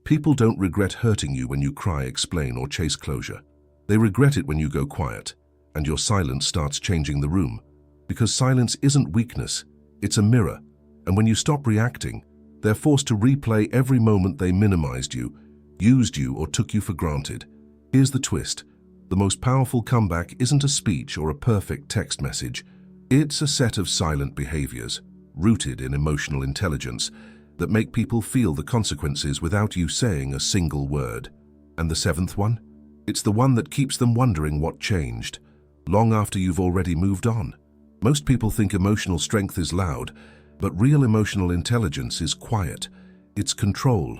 People don't regret hurting you when you cry, explain, or chase closure. They regret it when you go quiet, and your silence starts changing the room. Because silence isn't weakness, it's a mirror, and when you stop reacting, they're forced to replay every moment they minimized you, used you, or took you for granted. Here's the twist. The most powerful comeback isn't a speech or a perfect text message. It's a set of silent behaviors, rooted in emotional intelligence, that make people feel the consequences without you saying a single word. And the seventh one? It's the one that keeps them wondering what changed, long after you've already moved on. Most people think emotional strength is loud, but real emotional intelligence is quiet. It's control,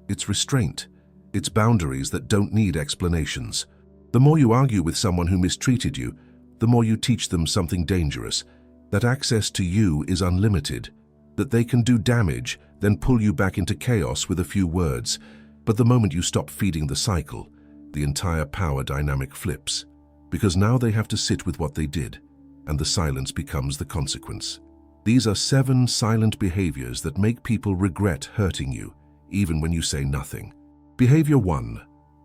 it's restraint, it's boundaries that don't need explanations. The more you argue with someone who mistreated you, the more you teach them something dangerous, that access to you is unlimited, that they can do damage, then pull you back into chaos with a few words. But the moment you stop feeding the cycle, the entire power dynamic flips, because now they have to sit with what they did, and the silence becomes the consequence. These are 7 silent behaviors that make people regret hurting you, even when you say nothing. Behavior 1.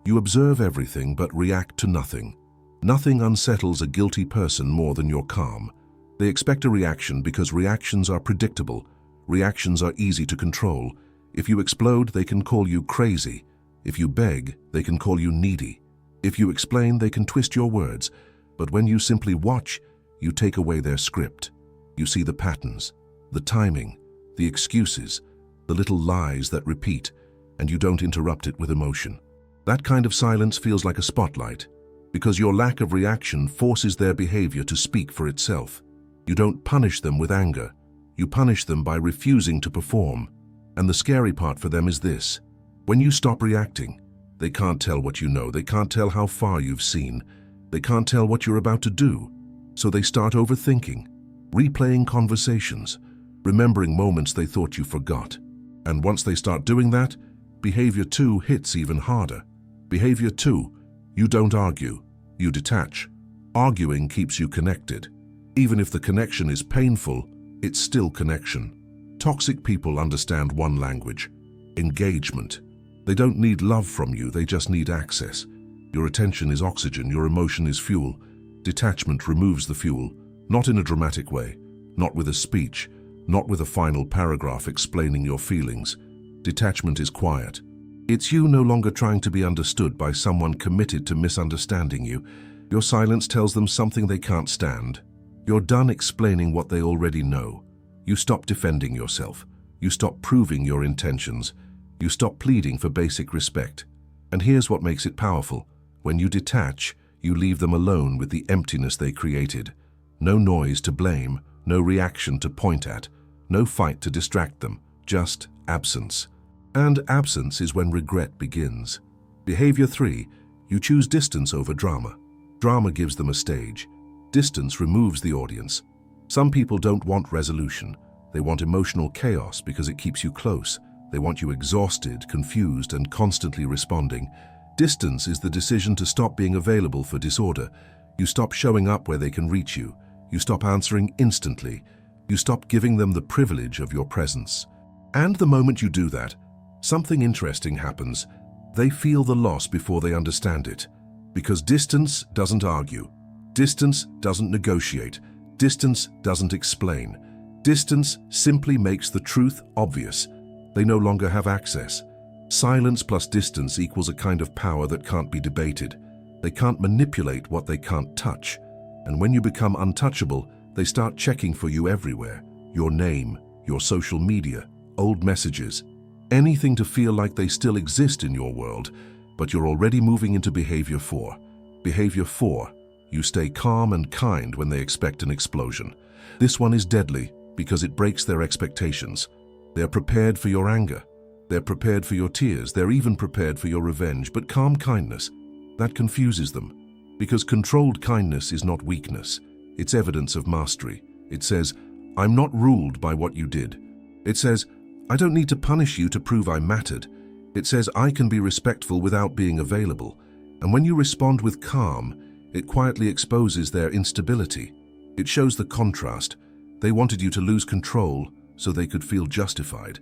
You observe everything but react to nothing. Nothing unsettles a guilty person more than your calm. They expect a reaction because reactions are predictable. Reactions are easy to control. If you explode, they can call you crazy. If you beg, they can call you needy. If you explain, they can twist your words. But when you simply watch, you take away their script. You see the patterns, the timing, the excuses, the little lies that repeat, and you don't interrupt it with emotion. That kind of silence feels like a spotlight, because your lack of reaction forces their behavior to speak for itself. You don't punish them with anger. You punish them by refusing to perform. And the scary part for them is this. When you stop reacting, they can't tell what you know. They can't tell how far you've seen. They can't tell what you're about to do. So they start overthinking, replaying conversations, remembering moments they thought you forgot. And once they start doing that, behavior 2 hits even harder. Behavior 2, you don't argue, you detach. Arguing keeps you connected. Even if the connection is painful, it's still connection. Toxic people understand one language: engagement. They don't need love from you, they just need access. Your attention is oxygen, your emotion is fuel. Detachment removes the fuel, not in a dramatic way, not with a speech, not with a final paragraph explaining your feelings. Detachment is quiet. It's you no longer trying to be understood by someone committed to misunderstanding you. Your silence tells them something they can't stand. You're done explaining what they already know. You stop defending yourself. You stop proving your intentions. You stop pleading for basic respect. And here's what makes it powerful. When you detach, you leave them alone with the emptiness they created. No noise to blame, no reaction to point at, no fight to distract them, just absence. And absence is when regret begins. Behavior 3, you choose distance over drama. Drama gives them a stage. Distance removes the audience. Some people don't want resolution. They want emotional chaos because it keeps you close. They want you exhausted, confused, and constantly responding. Distance is the decision to stop being available for disorder. You stop showing up where they can reach you. You stop answering instantly. You stop giving them the privilege of your presence. And the moment you do that, something interesting happens. They feel the loss before they understand it. Because distance doesn't argue. Distance doesn't negotiate. Distance doesn't explain. Distance simply makes the truth obvious. They no longer have access. Silence plus distance equals a kind of power that can't be debated. They can't manipulate what they can't touch. And when you become untouchable, they start checking for you everywhere. Your name, your social media, old messages, anything to feel like they still exist in your world. But you're already moving into behavior 4. Behavior 4, you stay calm and kind when they expect an explosion. This one is deadly because it breaks their expectations. They're prepared for your anger. They're prepared for your tears. They're even prepared for your revenge. But calm kindness, that confuses them. Because controlled kindness is not weakness. It's evidence of mastery. It says, I'm not ruled by what you did. It says, I don't need to punish you to prove I mattered. It says, I can be respectful without being available. And when you respond with calm, it quietly exposes their instability. It shows the contrast. They wanted you to lose control so they could feel justified.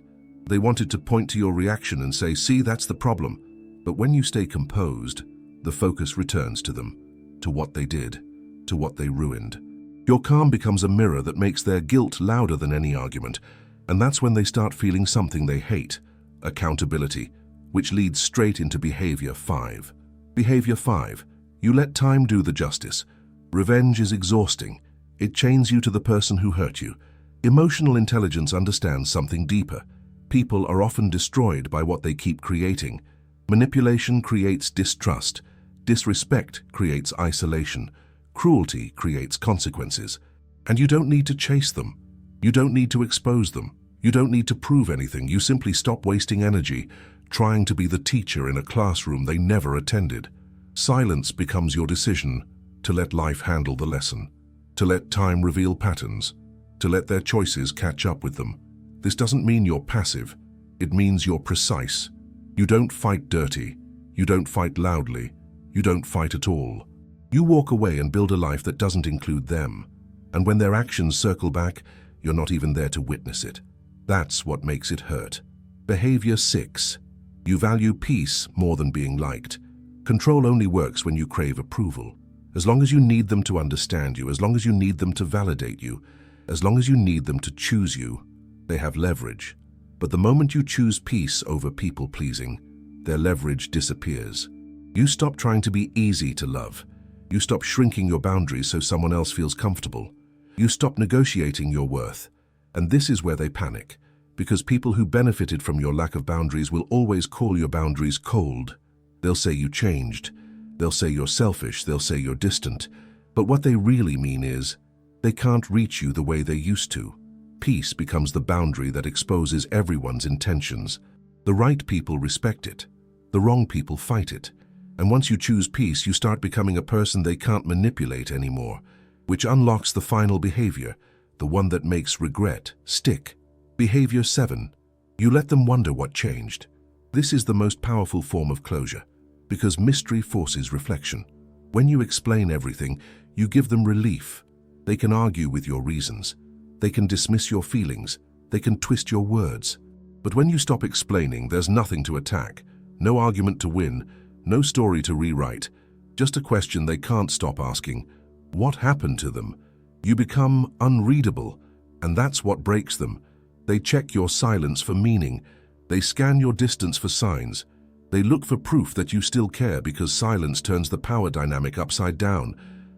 They wanted to point to your reaction and say, "See, that's the problem." But when you stay composed, the focus returns to them, to what they did, to what they ruined. Your calm becomes a mirror that makes their guilt louder than any argument, and that's when they start feeling something they hate: accountability, which leads straight into behavior 5. Behavior 5. You let time do the justice. Revenge is exhausting. It chains you to the person who hurt you. Emotional intelligence understands something deeper. People are often destroyed by what they keep creating. Manipulation creates distrust. Disrespect creates isolation. Cruelty creates consequences. And you don't need to chase them. You don't need to expose them. You don't need to prove anything. You simply stop wasting energy trying to be the teacher in a classroom they never attended. Silence becomes your decision to let life handle the lesson, to let time reveal patterns, to let their choices catch up with them. This doesn't mean you're passive. It means you're precise. You don't fight dirty. You don't fight loudly. You don't fight at all. You walk away and build a life that doesn't include them. And when their actions circle back, you're not even there to witness it. That's what makes it hurt. Behavior 6. You value peace more than being liked. Control only works when you crave approval. As long as you need them to understand you, as long as you need them to validate you, as long as you need them to choose you, they have leverage. But the moment you choose peace over people-pleasing, their leverage disappears. You stop trying to be easy to love. You stop shrinking your boundaries so someone else feels comfortable. You stop negotiating your worth. And this is where they panic, because people who benefited from your lack of boundaries will always call your boundaries cold. They'll say you changed. They'll say you're selfish. They'll say you're distant. But what they really mean is, they can't reach you the way they used to. Peace becomes the boundary that exposes everyone's intentions. The right people respect it. The wrong people fight it. And once you choose peace, you start becoming a person they can't manipulate anymore, which unlocks the final behavior, the one that makes regret stick. Behavior 7. You let them wonder what changed. This is the most powerful form of closure, because mystery forces reflection. When you explain everything, you give them relief. They can argue with your reasons. They can dismiss your feelings. They can twist your words. But when you stop explaining, there's nothing to attack, no argument to win, no story to rewrite, just a question they can't stop asking. What happened to them? You become unreadable, and that's what breaks them. They check your silence for meaning. They scan your distance for signs. They look for proof that you still care, because silence turns the power dynamic upside down.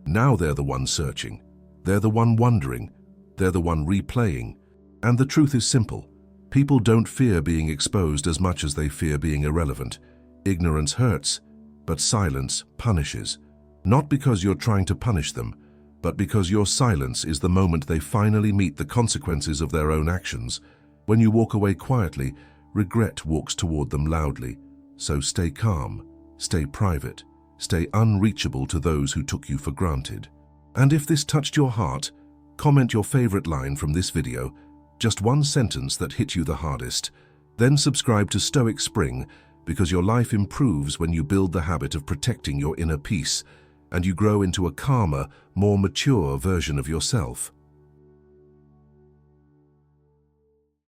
Now they're the one searching. They're the one wondering. They're the one replaying. And the truth is simple. People don't fear being exposed as much as they fear being irrelevant. Ignorance hurts, but silence punishes. Not because you're trying to punish them, but because your silence is the moment they finally meet the consequences of their own actions. When you walk away quietly, regret walks toward them loudly. So stay calm, stay private, stay unreachable to those who took you for granted. And if this touched your heart, comment your favorite line from this video, just one sentence that hit you the hardest. Then subscribe to Stoic Spring, because your life improves when you build the habit of protecting your inner peace, and you grow into a calmer, more mature version of yourself.